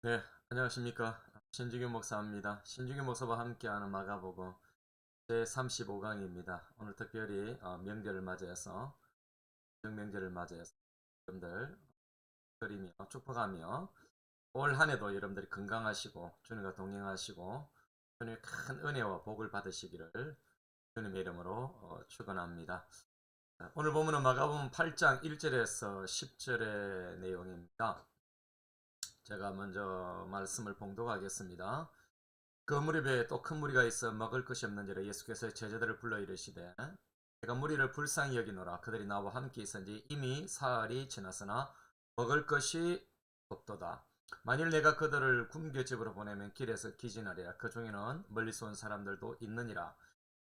네, 안녕하십니까. 신중규 목사입니다. 신중규 목사와 함께하는 마가복음 제35강입니다. 오늘 특별히 명절을 맞이해서 명절을 맞이해서 여러분들 드리며 축복하며 올 한 해도 여러분들이 건강하시고 주님과 동행하시고 주님의 큰 은혜와 복을 받으시기를 주님의 이름으로 축원합니다. 오늘 보면은 마가복음 8장 1절에서 10절의 내용입니다. 제가 먼저 말씀을 봉독하겠습니다. 그 무렵에 또 큰 무리가 있어 먹을 것이 없는지라 예수께서 제자들을 불러 이르시되 내가 무리를 불쌍히 여기노라. 그들이 나와 함께 있은지 이미 사흘이 지났으나 먹을 것이 없도다. 만일 내가 그들을 굶겨집으로 보내면 길에서 기진하리라. 그 중에는 멀리서 온 사람들도 있느니라.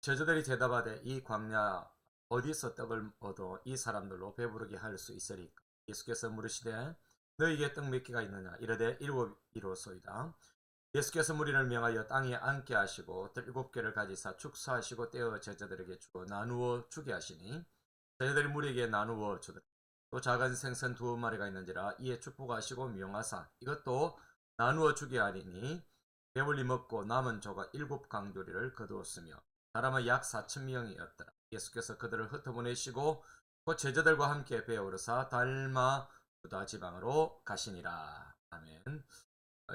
제자들이 대답하되 이 광야 어디서 떡을 얻어 이 사람들로 배부르게 할 수 있으리까. 예수께서 물으시되 너희에게 떡 몇 개가 있느냐. 이르되 일곱이로소이다. 예수께서 무리를 명하여 땅에 앉게 하시고 일곱 개를 가지사 축사하시고 떼어 제자들에게 주어 나누어 주게 하시니 제자들이 무리에게 나누어 주더라. 또 작은 생선 두 마리가 있는지라 이에 축복하시고 명하사 이것도 나누어 주게 하리니 배불리 먹고 남은 조각 일곱 강도리를 거두었으며 사람은 약 4천 명이었더라. 예수께서 그들을 흩어보내시고 곧 제자들과 함께 배우르사 달마 유다 지방으로 가시니라. 아멘.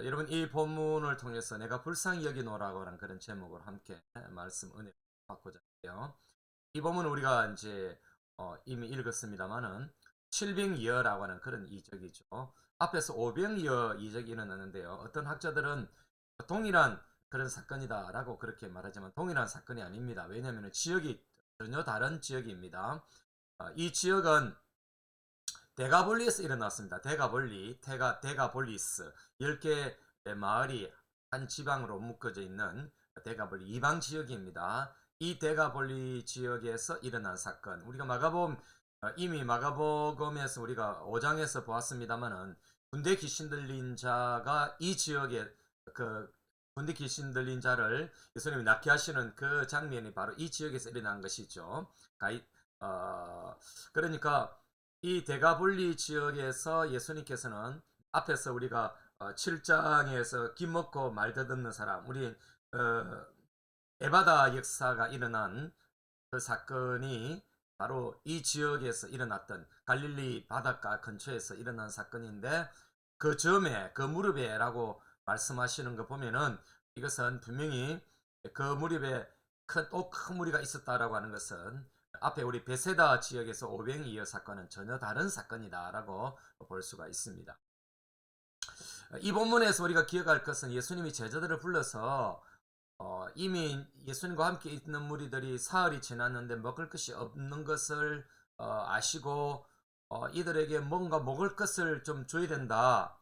여러분 이 본문을 통해서 내가 불쌍히 여기노라고 하는 그런 제목으로 함께 말씀 은혜 받고자 해요. 이 본문은 우리가 이제 이미 읽었습니다만은 700여라고 하는 그런 이적이죠. 앞에서 500여 이적이 일어나는데요. 어떤 학자들은 동일한 그런 사건이다라고 그렇게 말하지만 동일한 사건이 아닙니다. 왜냐하면 지역이 전혀 다른 지역입니다. 이 지역은 데가볼리에서 일어났습니다. 데가볼리스 10개 마을이 한 지방으로 묶어져 있는 데가볼리 이방 지역입니다. 이 데가볼리 지역에서 일어난 사건. 우리가 마가복음 이미 마가복음에서 우리가 5장에서 보았습니다만은 군대 귀신 들린 자가 이 지역에 그 군대 귀신 들린 자를 예수님이 낫게 하시는 그 장면이 바로 이 지역에서 일어난 것이죠. 어, 그러니까 이 데가볼리 지역에서 예수님께서는 앞에서 우리가 7장에서 김 먹고 말 더듬는 사람, 우리 에바다 역사가 일어난 그 사건이 바로 이 지역에서 일어났던 갈릴리 바닷가 근처에서 일어난 사건인데 그 점에 그 무렵에라고 말씀하시는 거 보면은 이것은 분명히 그 무렵에 또 큰 무리가 있었다라고 하는 것은 앞에 우리 베세다 지역에서 오병이어 사건은 전혀 다른 사건이다라고 볼 수가 있습니다. 이 본문에서 우리가 기억할 것은 예수님이 제자들을 불러서 이미 예수님과 함께 있는 무리들이 사흘이 지났는데 먹을 것이 없는 것을 아시고 이들에게 뭔가 먹을 것을 좀 줘야 된다.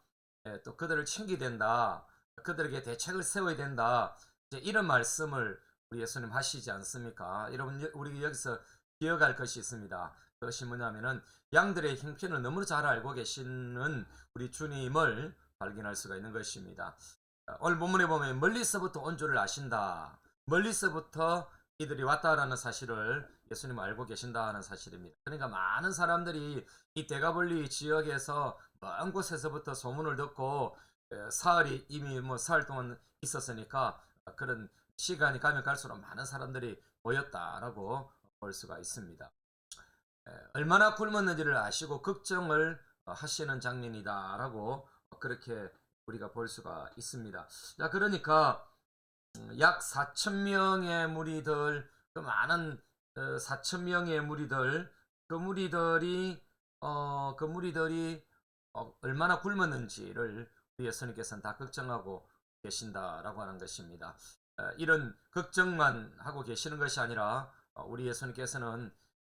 예, 또 그들을 챙겨야 된다. 그들에게 대책을 세워야 된다. 이제 이런 말씀을 우리 예수님 하시지 않습니까? 여러분 우리 여기서 기억할 것이 있습니다. 그것이 뭐냐면은 양들의 형편을 너무 잘 알고 계시는 우리 주님을 발견할 수가 있는 것입니다. 오늘 본문에 보면 멀리서부터 온 줄을 아신다. 멀리서부터 이들이 왔다라는 사실을 예수님 알고 계신다는 사실입니다. 그러니까 많은 사람들이 이 데가볼리 지역에서 먼 곳에서부터 소문을 듣고 사흘이 이미 뭐 사흘 동안 있었으니까 그런 시간이 가면 갈수록 많은 사람들이 모였다라고 볼 수가 있습니다. 얼마나 굶었는지를 아시고 걱정을 하시는 장면이다라고 그렇게 우리가 볼 수가 있습니다. 자, 그러니까 약 4천 명의 무리들, 그 많은 4천 명의 무리들, 그 무리들이 얼마나 굶었는지를 우리 예수님께서는 다 걱정하고 계신다라고 하는 것입니다. 이런 걱정만 하고 계시는 것이 아니라 우리 예수님께서는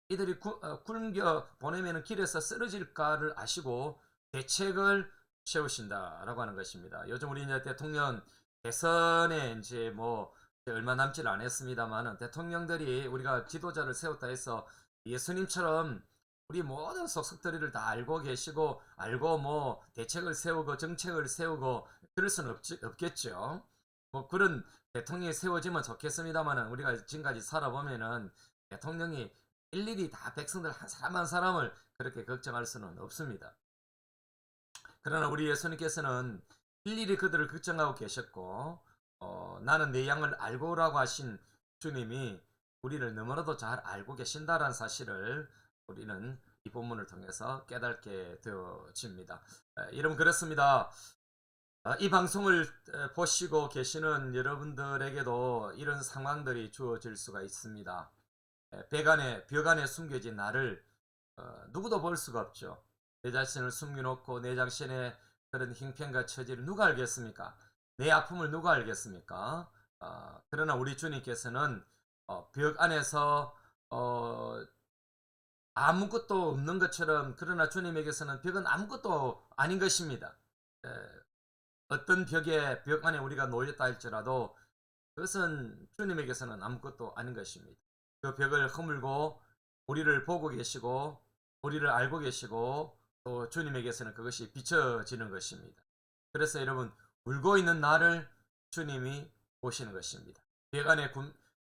이들이 굶겨 보내면 길에서 쓰러질까를 아시고 대책을 세우신다라고 하는 것입니다. 요즘 우리 이제 대통령 대선에 이제 뭐 얼마 남질 않았습니다만은 대통령들이 우리가 지도자를 세웠다 해서 예수님처럼 우리 모든 속속들이를 다 알고 계시고 알고 뭐 대책을 세우고 정책을 세우고 그럴 수는 없겠죠. 뭐 그런 대통령이 세워지면 좋겠습니다만은 우리가 지금까지 살아보면은 대통령이 일일이 다 백성들 한 사람 한 사람을 그렇게 걱정할 수는 없습니다. 그러나 우리 예수님께서는 일일이 그들을 걱정하고 계셨고 나는 내 양을 알고 오라고 하신 주님이 우리를 너무나도 잘 알고 계신다라는 사실을 우리는 이 본문을 통해서 깨닫게 되어집니다. 여러분 그렇습니다. 이 방송을 보시고 계시는 여러분들에게도 이런 상황들이 주어질 수가 있습니다. 벽 안에 숨겨진 나를 누구도 볼 수가 없죠. 내 자신을 숨겨놓고 내 자신의 그런 형편과 처지를 누가 알겠습니까? 내 아픔을 누가 알겠습니까? 그러나 우리 주님께서는 벽 안에서 아무것도 없는 것처럼, 그러나 주님에게서는 벽은 아무것도 아닌 것입니다. 어떤 벽 안에 우리가 놓였다 할지라도 그것은 주님에게서는 아무것도 아닌 것입니다. 그 벽을 허물고 우리를 보고 계시고 우리를 알고 계시고 또 주님에게서는 그것이 비춰지는 것입니다. 그래서 여러분 울고 있는 나를 주님이 보시는 것입니다. 벽 안에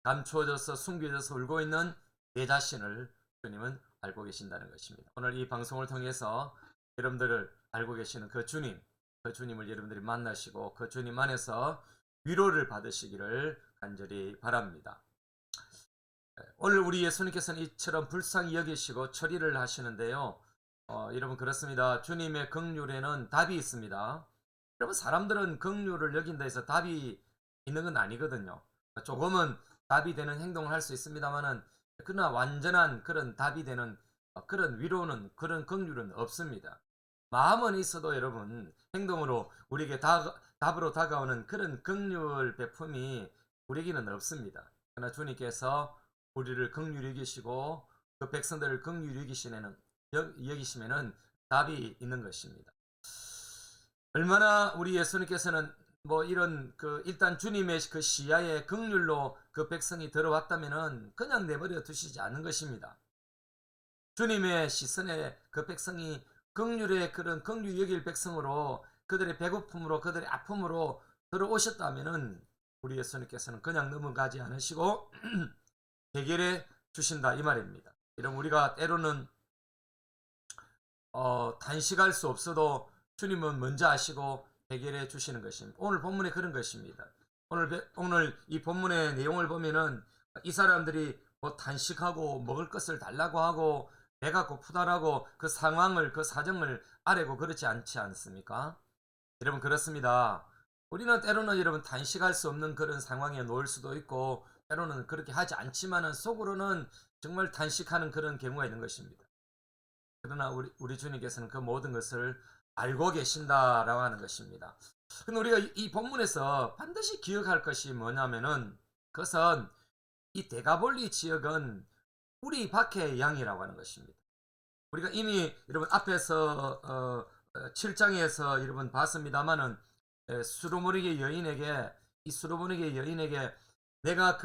감추어져서 숨겨져서 울고 있는 내 자신을 주님은 알고 계신다는 것입니다. 오늘 이 방송을 통해서 여러분들을 알고 계시는 그 주님을 여러분들이 만나시고 그 주님 안에서 위로를 받으시기를 간절히 바랍니다. 오늘 우리 예수님께서는 이처럼 불쌍히 여기시고 처리를 하시는데요. 여러분 그렇습니다. 주님의 긍휼에는 답이 있습니다. 여러분 사람들은 긍휼을 여긴다 해서 답이 있는 건 아니거든요. 조금은 답이 되는 행동을 할 수 있습니다만은 그러나 완전한 그런 답이 되는 그런 위로는 그런 긍휼은 없습니다. 마음은 있어도 여러분 행동으로 우리에게 답으로 다가오는 그런 긍휼 베품이 우리에게는 없습니다. 그러나 주님께서 우리를 긍휼히 여기시고 그 백성들을 긍휼히 여기시면은 답이 있는 것입니다. 얼마나 우리 예수님께서는 뭐 이런 일단 주님의 그 시야에 긍휼로 그 백성이 들어왔다면은 그냥 내버려 두시지 않는 것입니다. 주님의 시선에 그 백성이 긍휼의 그런 긍휼 여길 백성으로 그들의 배고픔으로 그들의 아픔으로 들어오셨다면은 우리 예수님께서는 그냥 넘어가지 않으시고 해결해 주신다 이 말입니다. 이런 우리가 때로는 단식할 수 없어도 주님은 먼저 아시고 해결해 주시는 것입니다. 오늘 본문에 그런 것입니다. 오늘 이 본문의 내용을 보면은 이 사람들이 뭐 단식하고 먹을 것을 달라고 하고 배가 고프다라고 그 상황을 그 사정을 아뢰고 그렇지 않지 않습니까? 여러분 그렇습니다. 우리는 때로는 여러분 단식할 수 없는 그런 상황에 놓일 수도 있고 때로는 그렇게 하지 않지만은 속으로는 정말 단식하는 그런 경우가 있는 것입니다. 그러나 우리 주님께서는 그 모든 것을 알고 계신다라고 하는 것입니다. 근데 우리가 이 본문에서 반드시 기억할 것이 뭐냐면은 그것은 이 데가볼리 지역은 우리 밖의 양이라고 하는 것입니다. 우리가 이미 여러분 앞에서 7장에서 여러분 봤습니다만은 수로보니게 여인에게 이 수로보니게 여인에게 내가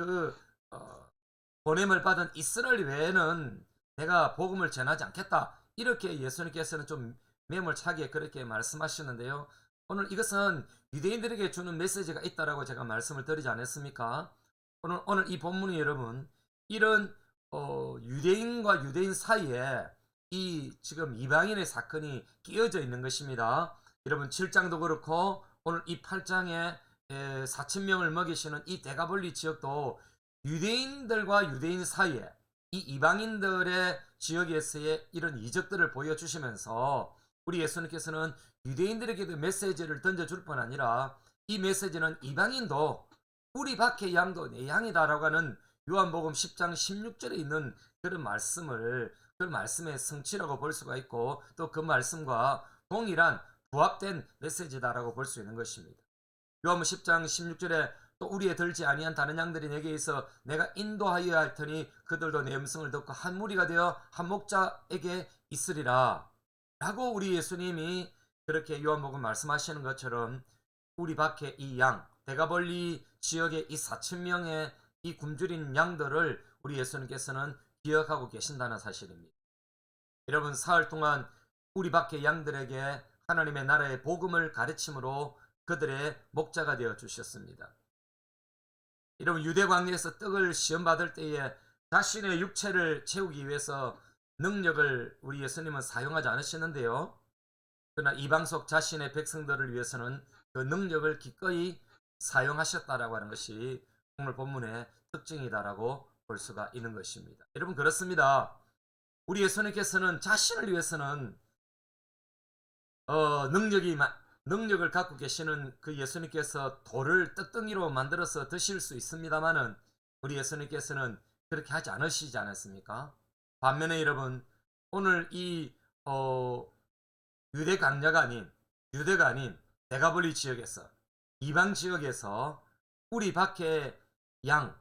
보냄을 받은 이스라엘 외에는 내가 복음을 전하지 않겠다. 이렇게 예수님께서는 좀 매몰차게 그렇게 말씀하시는데요. 오늘 이것은 유대인들에게 주는 메시지가 있다라고 제가 말씀을 드리지 않았습니까? 오늘 이 본문이 여러분 이런 유대인과 유대인 사이에 이 지금 이방인의 사건이 끼어져 있는 것입니다. 여러분 7장도 그렇고 오늘 이 8장에 4,000명을 먹이시는 이 데가볼리 지역도 유대인들과 유대인 사이에 이 이방인들의 지역에서의 이런 이적들을 보여주시면서 우리 예수님께서는 유대인들에게도 메시지를 던져줄 뿐 아니라 이 메시지는 이방인도 우리 밖의 양도 내 양이다라고 하는 요한복음 10장 16절에 있는 그런 말씀의 성취라고 볼 수가 있고 또 그 말씀과 동일한 부합된 메시지다라고 볼 수 있는 것입니다. 요한복음 10장 16절에 또 우리의 들지 아니한 다른 양들이 내게 있어 내가 인도하여야 할 터니 그들도 내 음성을 듣고 한 무리가 되어 한 목자에게 있으리라 라고 우리 예수님이 그렇게 요한복음 말씀하시는 것처럼 우리 밖에 이 양 데가볼리 지역의 이 4,000명의 이 굶주린 양들을 우리 예수님께서는 기억하고 계신다는 사실입니다. 여러분 사흘 동안 우리 밖의 양들에게 하나님의 나라의 복음을 가르침으로 그들의 목자가 되어 주셨습니다. 여러분 유대 광야에서 떡을 시험 받을 때에 자신의 육체를 채우기 위해서 능력을 우리 예수님은 사용하지 않으셨는데요. 그러나 이방 속 자신의 백성들을 위해서는 그 능력을 기꺼이 사용하셨다라고 하는 것이 오늘 본문의 특징이다라고 볼 수가 있는 것입니다. 여러분 그렇습니다. 우리 예수님께서는 자신을 위해서는 능력을 갖고 계시는 그 예수님께서 돌을 떡덩이로 만들어서 드실 수 있습니다만은 우리 예수님께서는 그렇게 하지 않으시지 않았습니까? 반면에 여러분 오늘 이 유대가 아닌 데가볼리 지역에서 이방 지역에서 우리 밖에 양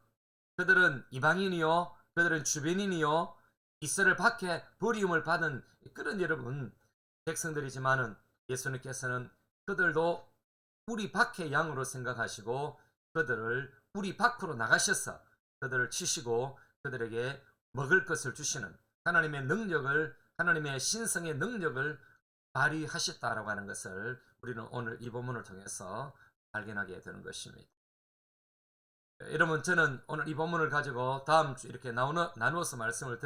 그들은 이방인이요 그들은 주변인이요 이스라엘 밖에 버리움을 받은 그런 여러분 백성들이지만은 예수님께서는 그들도 우리 밖의 양으로 생각하시고 그들을 우리 밖으로 나가셔서 그들을 치시고 그들에게 먹을 것을 주시는 하나님의 신성의 능력을 발휘하셨다라고 하는 것을 우리는 오늘 이 본문을 통해서 발견하게 되는 것입니다. 여러분 저는 오늘 이 본문을 가지고 다음 주 이렇게 나누어서 말씀을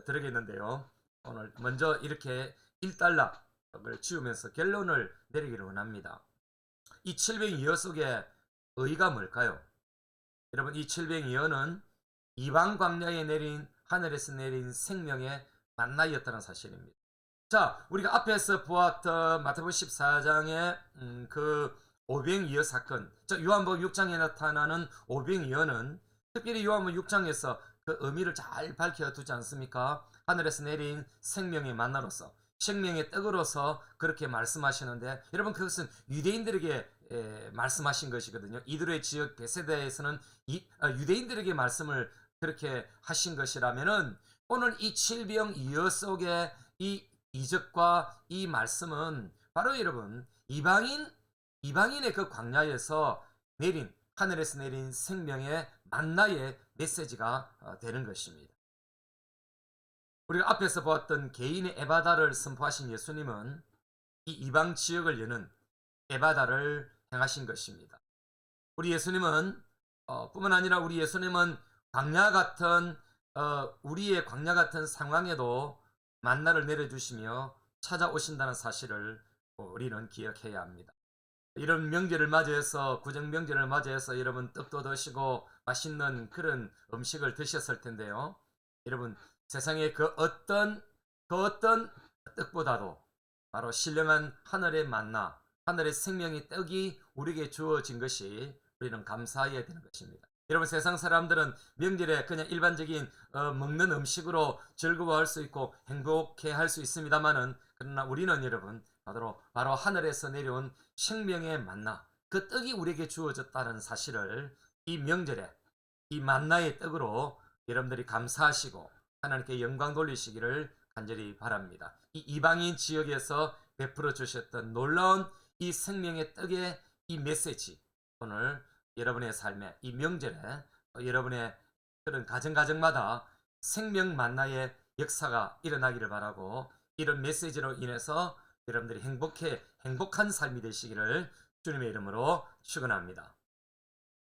드리겠는데요. 오늘 먼저 이렇게 1단락을 지우면서 결론을 내리기를 원합니다. 이 700이어 속에 의의가 뭘까요? 여러분 이 700이어는 이방 광야에 내린 하늘에서 내린 생명의 만나였다는 사실입니다. 자, 우리가 앞에서 보았던 마태복음 14장의 그 오병이어 사건, 요한복음 6장에 나타나는 오병이어는 특별히 요한복음 6장에서 그 의미를 잘 밝혀두지 않습니까? 하늘에서 내린 생명의 만나로서, 생명의 떡으로서 그렇게 말씀하시는데, 여러분 그것은 유대인들에게 말씀하신 것이거든요. 이들의 지역 베세다에서는 유대인들에게 말씀을 그렇게 하신 것이라면은 오늘 이 칠병이어 속에 이 이적과 이 말씀은 바로 여러분 이방인의 그 광야에서 하늘에서 내린 생명의 만나의 메시지가 되는 것입니다. 우리가 앞에서 보았던 개인의 에바다를 선포하신 예수님은 이 이방 지역을 여는 에바다를 행하신 것입니다. 우리 예수님은 뿐만 아니라 우리 예수님은 우리의 광야 같은 상황에도 만나를 내려주시며 찾아오신다는 사실을 우리는 기억해야 합니다. 이런 명절을 맞이해서 구정 명절을 맞이해서 여러분 떡도 드시고 맛있는 그런 음식을 드셨을 텐데요. 여러분 세상의 그 어떤 떡보다도 바로 신령한 하늘의 만나, 하늘의 생명의 떡이 우리에게 주어진 것이 우리는 감사해야 되는 것입니다. 여러분 세상 사람들은 명절에 그냥 일반적인 먹는 음식으로 즐거워할 수 있고 행복해할 수 있습니다만은 그러나 우리는 여러분 바로 하늘에서 내려온 생명의 만나 그 떡이 우리에게 주어졌다는 사실을 이 명절에 이 만나의 떡으로 여러분들이 감사하시고 하나님께 영광 돌리시기를 간절히 바랍니다. 이 이방인 지역에서 베풀어 주셨던 놀라운 이 생명의 떡의 이 메시지 오늘 여러분의 삶에 이 명절에 여러분의 그런 가정마다 생명 만나의 역사가 일어나기를 바라고 이런 메시지로 인해서 여러분들이 행복한 삶이 되시기를 주님의 이름으로 축원합니다.